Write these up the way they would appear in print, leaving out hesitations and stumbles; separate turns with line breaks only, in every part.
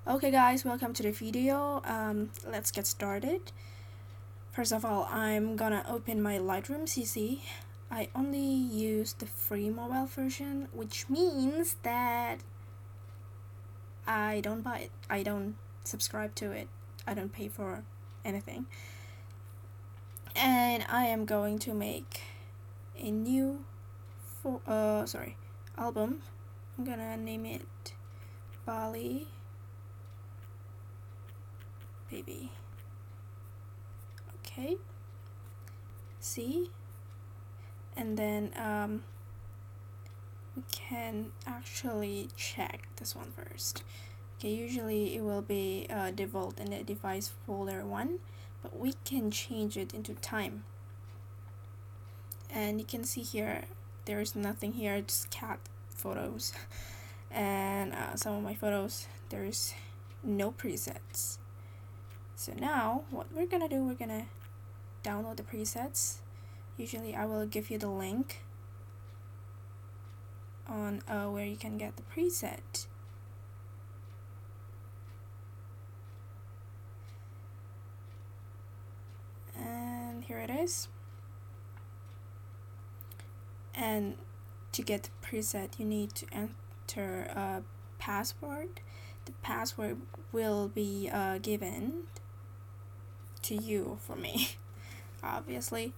Okay guys, welcome to the video. Let's get started. First of all, I'm gonna open my Lightroom CC. I only use the free mobile version, which means that I don't buy it. I don't subscribe to it. I don't pay for anything. And I am going to make a new album. I'm gonna name it Bali Baby. Okay, see, and then we can actually check this one first. Okay, usually it will be default in the device folder 1, but we can change it into time. And you can see here there's nothing here, just cat photos. And some of my photos, there's no presets. So now what we're gonna do, we're gonna download the presets. Usually I will give you the link on where you can get the preset. And here it is. And to get the preset, you need to enter a password. The password will be given to you for me, obviously.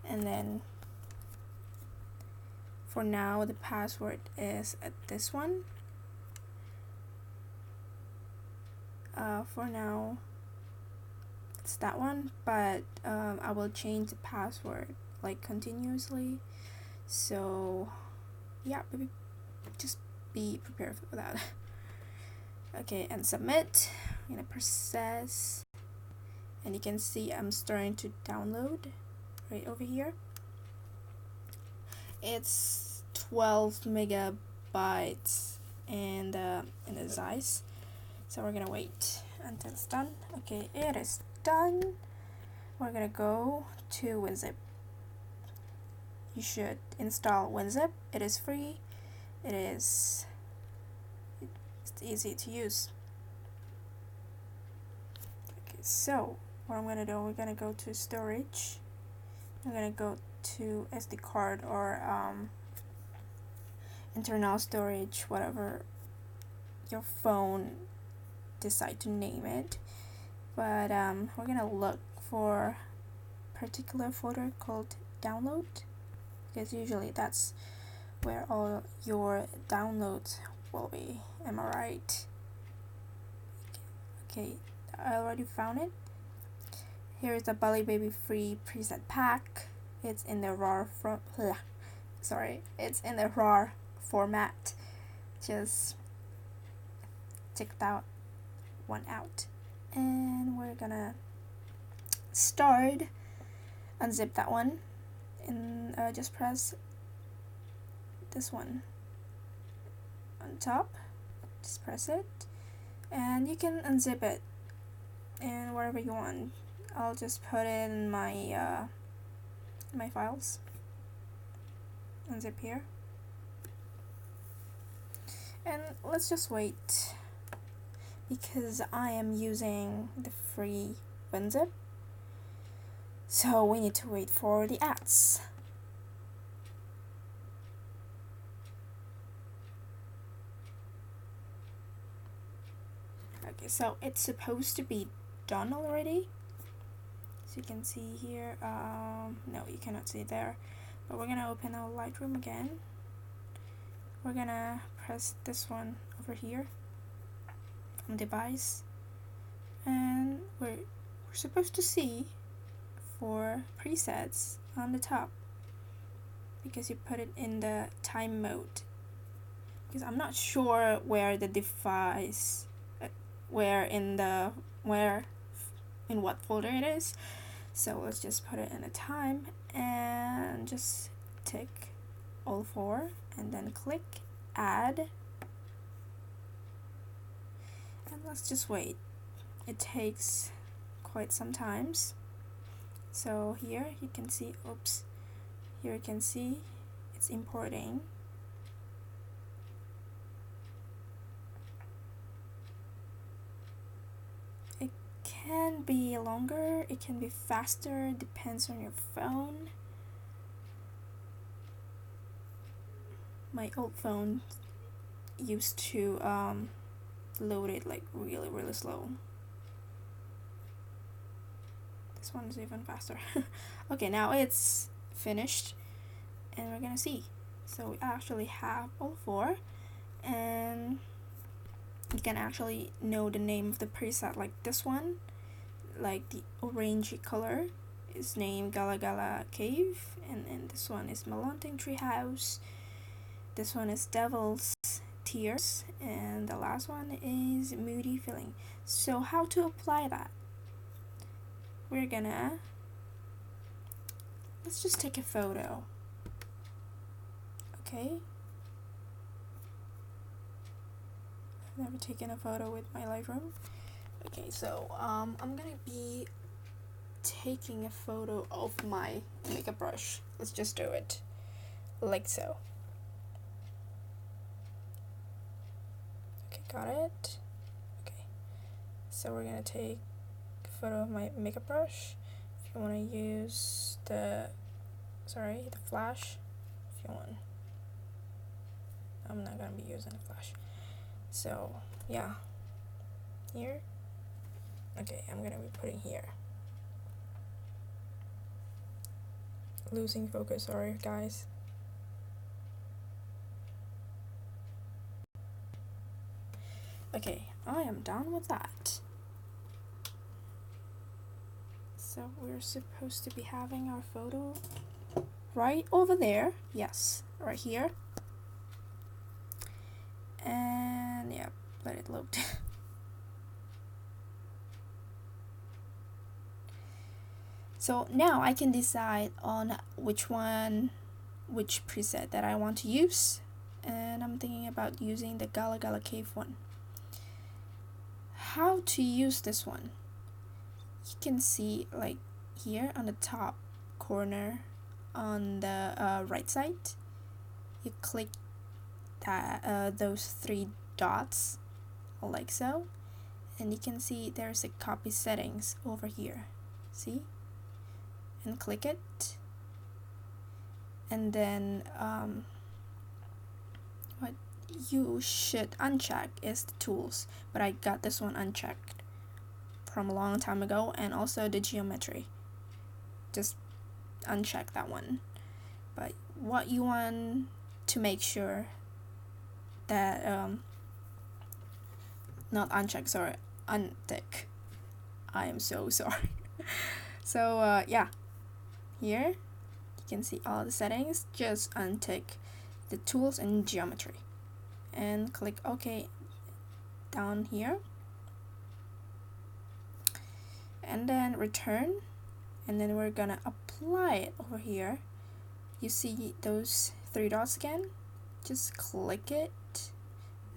And then for now, the password is at this one. For now, it's that one, but I will change the password like continuously. So yeah, just be prepared for that. Okay, and submit. I'm gonna process, and you can see I'm starting to download right over here. It's 12 megabytes in the size, so we're gonna wait until it's done. Okay, it is done. We're gonna go to WinZip. You should install WinZip. It is free. It's easy to use. Okay, so what I'm gonna do, we're gonna go to storage. I'm gonna go to SD card or internal storage, whatever your phone decide to name it. But we're gonna look for a particular folder called download, because usually that's where all your downloads will be. Am I right? Okay, I already found it. Here is the Bali Baby free preset pack. It's in the raw it's in the raw format. Just check that one out. And we're gonna start. Unzip that one, and just press this one on top. Just press it, and you can unzip it and wherever you want. I'll just put it in my my files. Unzip here, and let's just wait, because I am using the free WinZip, so we need to wait for the ads. Okay, so it's supposed to be done already. So you can see here, no, you cannot see it there, but we're gonna open our Lightroom again. We're gonna press this one over here on device, and we're supposed to see 4 presets on the top, because you put it in the time mode, because I'm not sure where the device in what folder it is. So let's just put it in a time and just tick all 4 and then click add, and let's just wait. It takes quite some times. So here you can see, here you can see it's importing. It can be longer, it can be faster, depends on your phone. My old phone used to load it like really slow. This one is even faster. Okay, now it's finished and we're gonna see. So we actually have all four, and you can actually know the name of the preset. Like this one, like the orangey color, is named Gala Gala Cave, and this one is Melonting Treehouse. This one is Devil's Tears, and the last one is Moody Feeling. So how to apply that? We're gonna, let's just take a photo. Okay, I've never taken a photo with my Lightroom. Okay, so I'm gonna be taking a photo of my makeup brush. Let's just do it like so. Okay, got it. Okay, so we're gonna take a photo of my makeup brush. If you want to use the flash, if you want. I'm not gonna be using a flash. So yeah, here. Okay, I'm gonna be putting here. Losing focus, sorry guys. Okay, I am done with that. So we're supposed to be having our photo right over there. Yes, right here. And yeah, let it load. So now I can decide on which preset that I want to use, and I'm thinking about using the Gala Gala Cave one. How to use this one? You can see like here on the top corner on the right side, you click that those three dots like so, and you can see there's a copy settings over here. See? And click it, and then what you should uncheck is the tools, but I got this one unchecked from a long time ago, and also the geometry, just uncheck that one. But what you want to make sure that not uncheck, sorry, untick. I am so sorry. So yeah, here you can see all the settings. Just untick the tools and geometry and click OK down here, and then return, and then we're gonna apply it over here. You see those three dots again? Just click it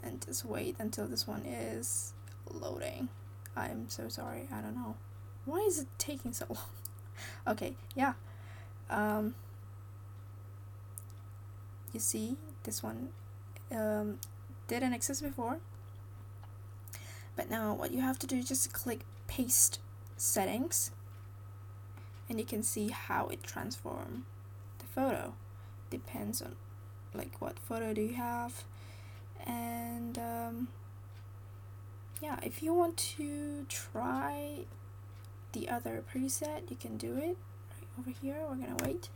and just wait until this one is loading. I'm so sorry, I don't know why is it taking so long. Okay, yeah, you see this one didn't exist before, but now what you have to do is just click paste settings, and you can see how it transforms the photo. Depends on like what photo do you have, and yeah, if you want to try the other preset, you can do it right over here. We're gonna wait.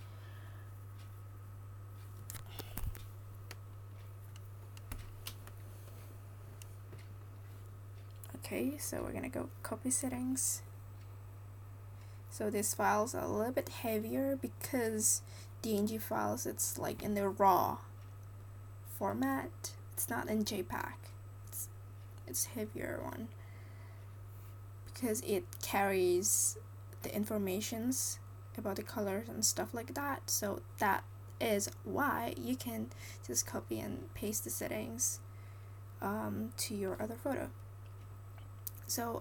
Okay, so we're gonna go copy settings. So these files are a little bit heavier because DNG files, it's like in the raw format, it's not in JPEG. It's heavier one because it carries the informations about the colors and stuff like that. So that is why you can just copy and paste the settings to your other photo. So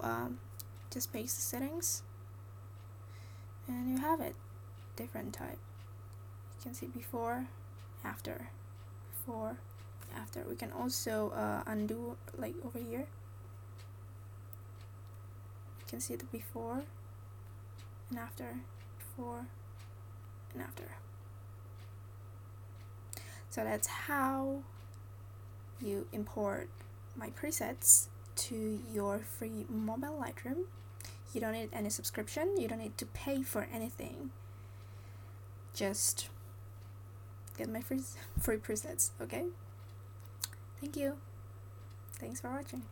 just paste the settings and you have it. Different type. You can see before, after, before, after. We can also undo like over here. can see the before and after, before and after. So that's how you import my presets to your free mobile Lightroom. You don't need any subscription, you don't need to pay for anything. Just get my free presets, okay? Thank you. Thanks for watching.